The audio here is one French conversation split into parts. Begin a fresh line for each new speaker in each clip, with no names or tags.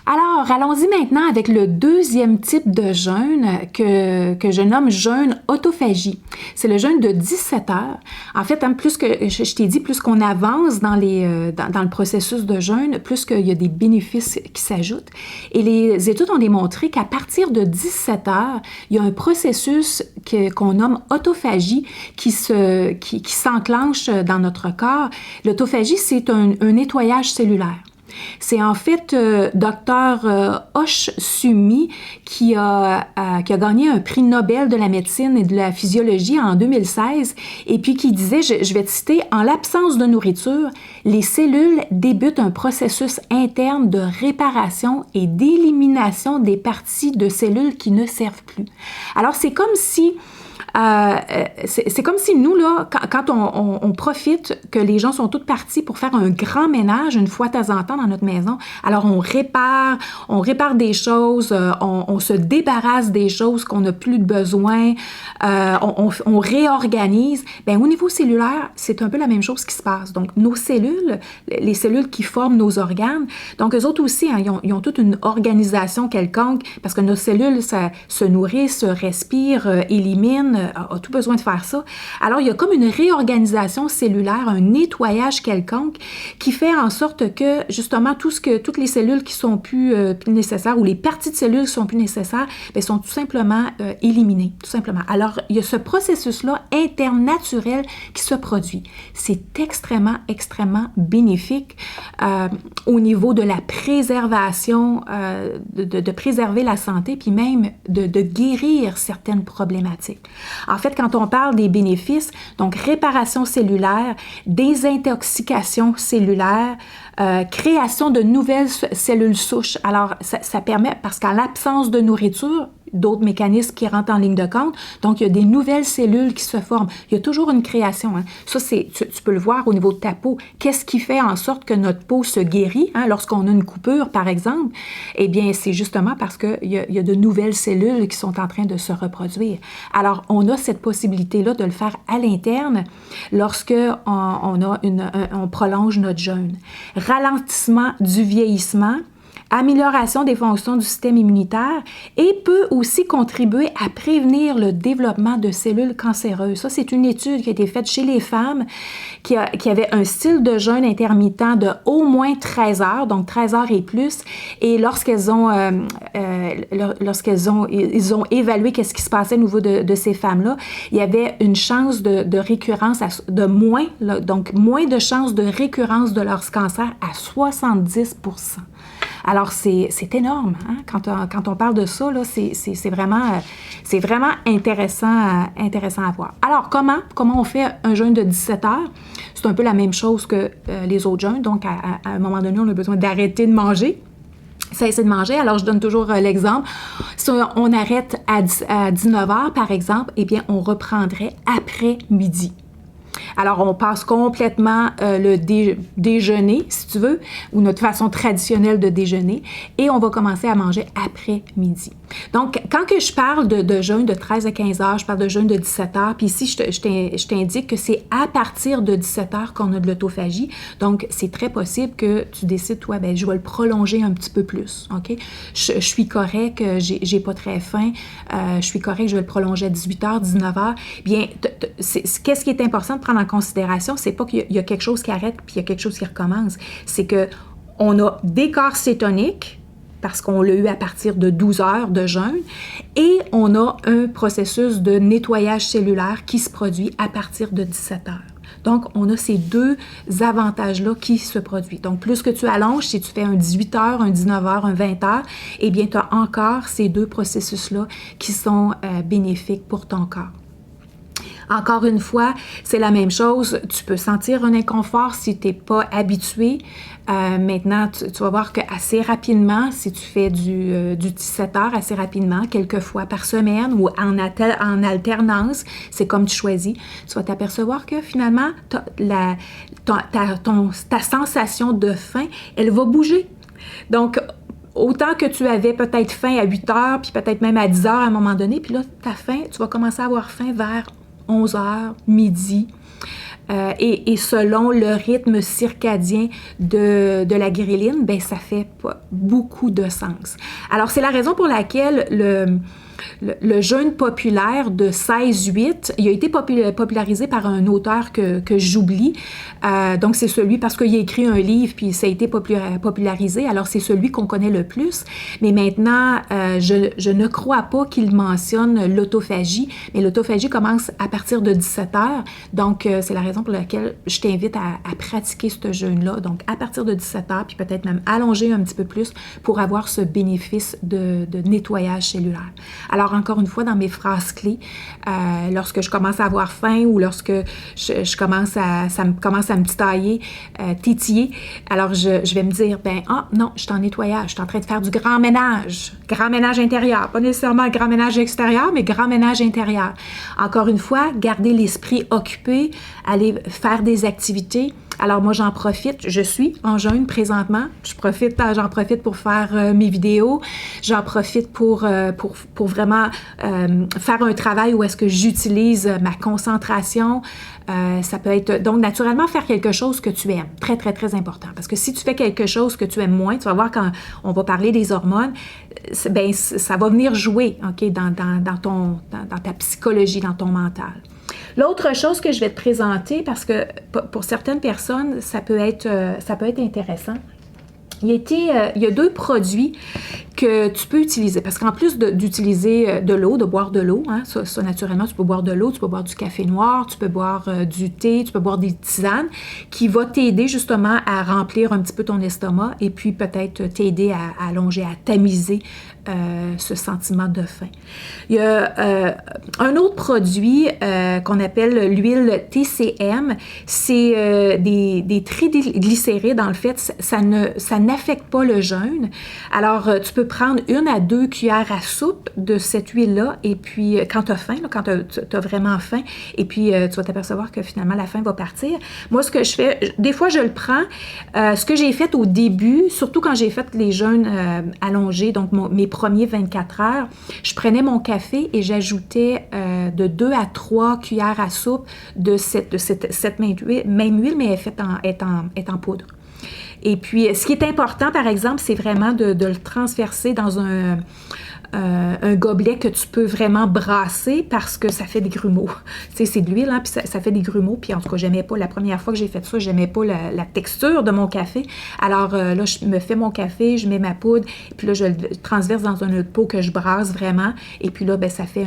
Alors, allons-y maintenant avec le deuxième type de jeûne que je nomme jeûne autophagie. C'est le jeûne de 17 heures. En fait, plus que je t'ai dit, plus qu'on avance dans le processus de jeûne, plus qu'il y a des bénéfices qui s'ajoutent. Et les études ont démontré qu'à partir de 17 heures, il y a un processus qu'on nomme autophagie qui s'enclenche dans notre corps. L'autophagie, c'est un nettoyage cellulaire. C'est en fait Dr. Hosh Sumi qui a gagné un prix Nobel de la médecine et de la physiologie en 2016 et puis qui disait, je vais te citer, « En l'absence de nourriture, les cellules débutent un processus interne de réparation et d'élimination des parties de cellules qui ne servent plus. » Alors, c'est comme si nous, là, quand on profite que les gens sont tous partis pour faire un grand ménage une fois de temps en temps dans notre maison, alors on répare des choses, on se débarrasse des choses qu'on n'a plus besoin, on réorganise. Bien, au niveau cellulaire, c'est un peu la même chose qui se passe. Donc, nos cellules, les cellules qui forment nos organes, donc eux autres aussi, hein, ils ont toute une organisation quelconque parce que nos cellules, ça se nourrissent, se respirent, éliminent, a tout besoin de faire ça. Alors, il y a comme une réorganisation cellulaire, un nettoyage quelconque qui fait en sorte que, justement, toutes les cellules qui sont plus nécessaires ou les parties de cellules qui sont plus nécessaires, bien, sont tout simplement éliminées, tout simplement. Alors, il y a ce processus-là interne naturel qui se produit. C'est extrêmement, extrêmement bénéfique au niveau de la préservation, de préserver la santé, puis même de guérir certaines problématiques. En fait, quand on parle des bénéfices, donc réparation cellulaire, désintoxication cellulaire, création de nouvelles cellules souches. Alors, ça permet, parce qu'en l'absence de nourriture, d'autres mécanismes qui rentrent en ligne de compte. Donc, il y a des nouvelles cellules qui se forment. Il y a toujours une création. Hein. Ça, tu peux le voir au niveau de ta peau. Qu'est-ce qui fait en sorte que notre peau se guérit lorsqu'on a une coupure, par exemple? Eh bien, c'est justement parce qu'il y a de nouvelles cellules qui sont en train de se reproduire. Alors, on a cette possibilité-là de le faire à l'interne lorsque on prolonge notre jeûne. Ralentissement du vieillissement, amélioration des fonctions du système immunitaire et peut aussi contribuer à prévenir le développement de cellules cancéreuses. Ça, c'est une étude qui a été faite chez les femmes qui avaient un style de jeûne intermittent de au moins 13 heures, donc 13 heures et plus. Et ils ont évalué qu'est-ce qui se passait au niveau de ces femmes-là, il y avait une chance de récurrence de moins, donc moins de chances de récurrence de leur cancer à 70%. Alors, c'est énorme. Hein? Quand on parle de ça, là, c'est vraiment intéressant à voir. Alors, comment on fait un jeûne de 17 heures? C'est un peu la même chose que les autres jeûnes. Donc, à un moment donné, on a besoin d'arrêter de manger. Cesser de manger. Alors, je donne toujours l'exemple. Si on arrête à 19 heures, par exemple, eh bien, on reprendrait après midi. Alors, on passe complètement le déjeuner, si tu veux, ou notre façon traditionnelle de déjeuner, et on va commencer à manger après midi. Donc, quand que je parle de jeûne de 13 à 15 heures, je parle de jeûne de 17 heures, puis ici, je t'indique que c'est à partir de 17 heures qu'on a de l'autophagie. Donc, c'est très possible que tu décides, toi, je vais le prolonger un petit peu plus, OK? Je suis correct, j'ai pas très faim, je suis correct, je vais le prolonger à 18 heures, 19 heures. Bien, qu'est-ce qui est important de prendre en considération, c'est pas qu'il y a quelque chose qui arrête puis il y a quelque chose qui recommence. C'est qu'on a des corps cétoniques parce qu'on l'a eu à partir de 12 heures de jeûne et on a un processus de nettoyage cellulaire qui se produit à partir de 17 heures. Donc, on a ces deux avantages-là qui se produisent. Donc, plus que tu allonges, si tu fais un 18 heures, un 19 heures, un 20 heures, eh bien, tu as encore ces deux processus-là qui sont bénéfiques pour ton corps. Encore une fois, c'est la même chose. Tu peux sentir un inconfort si tu n'es pas habitué. Maintenant, tu vas voir qu'assez rapidement, si tu fais du 17 heures assez rapidement, quelques fois par semaine ou en alternance, c'est comme tu choisis, tu vas t'apercevoir que finalement, ta sensation de faim, elle va bouger. Donc, autant que tu avais peut-être faim à 8 heures, puis peut-être même à 10 heures à un moment donné, puis là, ta faim, tu vas commencer à avoir faim vers 11 heures, midi. et selon le rythme circadien de la gréline, ben ça fait beaucoup de sens. Alors, c'est la raison pour laquelle le jeûne populaire de 16-8, il a été popularisé par un auteur que j'oublie. Donc, c'est celui, parce qu'il a écrit un livre, puis ça a été popularisé, alors c'est celui qu'on connaît le plus. Mais maintenant, je ne crois pas qu'il mentionne l'autophagie, mais l'autophagie commence à partir de 17 heures. Donc, c'est la raison pour laquelle je t'invite à pratiquer ce jeûne-là. Donc, à partir de 17 heures, puis peut-être même allonger un petit peu plus pour avoir ce bénéfice de nettoyage cellulaire. Alors, encore une fois, dans mes phrases clés, lorsque je commence à avoir faim ou lorsque ça commence à me titiller, alors je vais me dire, non, je suis en nettoyage, je suis en train de faire du grand ménage intérieur, pas nécessairement grand ménage extérieur, mais grand ménage intérieur. Encore une fois, garder l'esprit occupé, aller faire des activités. Alors moi, j'en profite, je suis en jeûne présentement, j'en profite pour faire mes vidéos, j'en profite pour vraiment faire un travail où est-ce que j'utilise ma concentration. Ça peut être, donc naturellement, faire quelque chose que tu aimes, très, très, très important. Parce que si tu fais quelque chose que tu aimes moins, tu vas voir quand on va parler des hormones, ça va venir jouer, OK, dans ta psychologie, dans ton mental. L'autre chose que je vais te présenter, parce que pour certaines personnes, ça peut être intéressant. Il y a 2 produits que tu peux utiliser. Parce qu'en plus d'utiliser de l'eau, de boire de l'eau, hein, ça naturellement, tu peux boire de l'eau, tu peux boire du café noir, tu peux boire du thé, tu peux boire des tisanes, qui va t'aider justement à remplir un petit peu ton estomac et puis peut-être t'aider à allonger, à tamiser ce sentiment de faim. Il y a un autre produit qu'on appelle l'huile TCM. C'est des triglycérides. Dans le fait, ça n'affecte pas le jeûne. Alors, tu peux prendre 1 à 2 cuillères à soupe de cette huile-là et puis quand tu as faim, quand tu as vraiment faim, et puis tu vas t'apercevoir que finalement la faim va partir. Moi, ce que je fais, des fois je le prends. Ce que j'ai fait au début, surtout quand j'ai fait les jeûnes allongés, donc mes premiers 24 heures, je prenais mon café et j'ajoutais de 2 à 3 cuillères à soupe de cette même huile, mais elle est en poudre. Et puis, ce qui est important, par exemple, c'est vraiment de le transverser dans un gobelet que tu peux vraiment brasser parce que ça fait des grumeaux. Tu sais, c'est de l'huile, hein, puis ça fait des grumeaux. Puis en tout cas, j'aimais pas, la première fois que j'ai fait ça, j'aimais pas la texture de mon café. Alors là, je me fais mon café, je mets ma poudre, et puis là, je le transverse dans un autre pot que je brasse vraiment. Et puis là, ça fait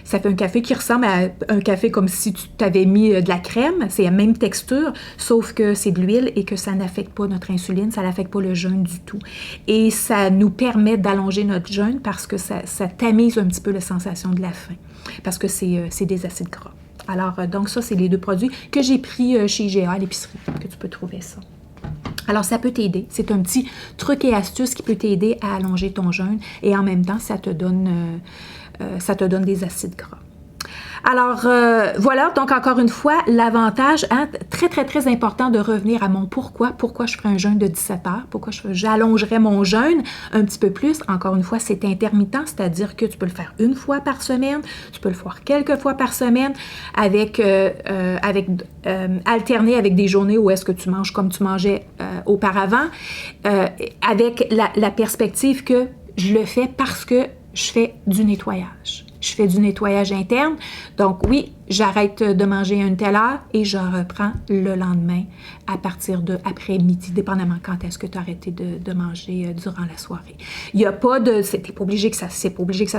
ça fait un café qui ressemble à un café comme si tu t'avais mis de la crème. C'est la même texture, sauf que c'est de l'huile et que ça n'affecte pas notre insuline, ça n'affecte pas le jeûne du tout. Et ça nous permet d'allonger notre jeûne parce que ça tamise un petit peu la sensation de la faim, parce que c'est des acides gras. Alors, donc ça, c'est les 2 produits que j'ai pris chez IGA à l'épicerie, que tu peux trouver ça. Alors, ça peut t'aider. C'est un petit truc et astuce qui peut t'aider à allonger ton jeûne et en même temps, ça te donne des acides gras. Alors, voilà, donc encore une fois, l'avantage, hein, très, très, très important de revenir à mon pourquoi je ferai un jeûne de 17 heures, pourquoi j'allongerai mon jeûne un petit peu plus. Encore une fois, c'est intermittent, c'est-à-dire que tu peux le faire 1 fois par semaine, tu peux le faire quelques fois par semaine, alterner avec des journées où est-ce que tu manges comme tu mangeais auparavant, avec la perspective que je le fais parce que je fais du nettoyage. Je fais du nettoyage interne. Donc oui, j'arrête de manger à une telle heure et je reprends le lendemain à partir de après-midi, dépendamment quand est-ce que tu as arrêté de manger durant la soirée. Il n'y a pas de... C'est pas obligé que ça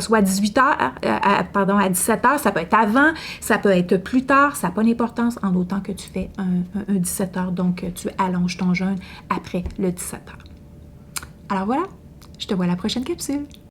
soit à 18 heures, à 17 heures. Ça peut être avant, ça peut être plus tard. Ça n'a pas d'importance en autant que tu fais un 17 heures. Donc, tu allonges ton jeûne après le 17 heures. Alors voilà, je te vois à la prochaine capsule.